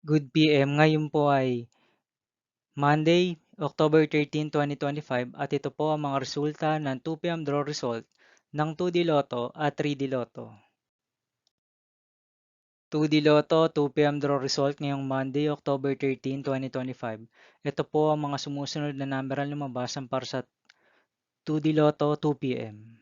Good PM, ngayon po ay Monday, October 13, 2025 at ito po ang mga resulta ng 2 PM draw result ng 2D Lotto at 3D Lotto. 2D Lotto 2 PM draw result ngayong Monday, October 13, 2025. Ito po ang mga sumusunod na number ang lumabas para sa 2D Lotto 2 PM.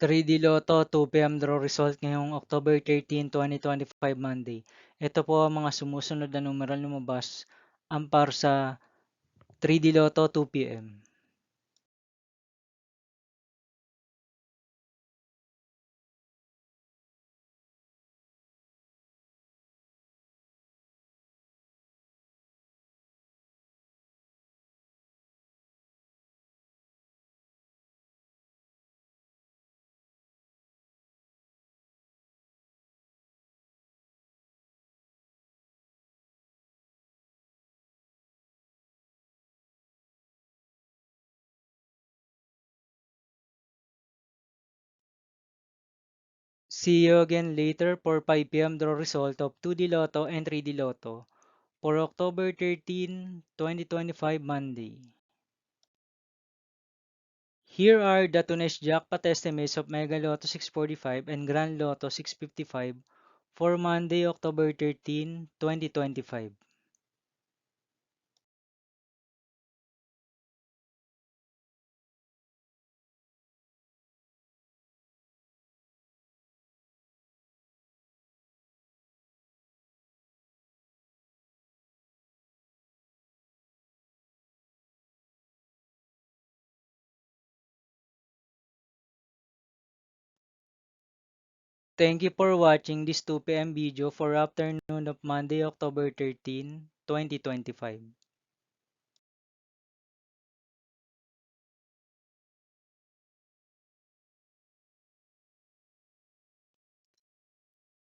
3D Lotto 2 PM draw result ngayong October 13, 2025 Monday. Ito po ang mga sumusunod na numeral lumabas para sa 3D Lotto 2 PM. See you again later for 5 PM draw result of 2D Lotto and 3D Lotto for October 13, 2025 Monday. Here are the Tunes jackpot estimates of Mega Lotto 645 and Grand Lotto 655 for Monday, October 13, 2025. Thank you for watching this 2 PM video for afternoon of Monday, October 13, 2025.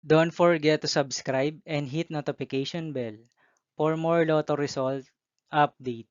Don't forget to subscribe and hit notification bell for more Lotto result update.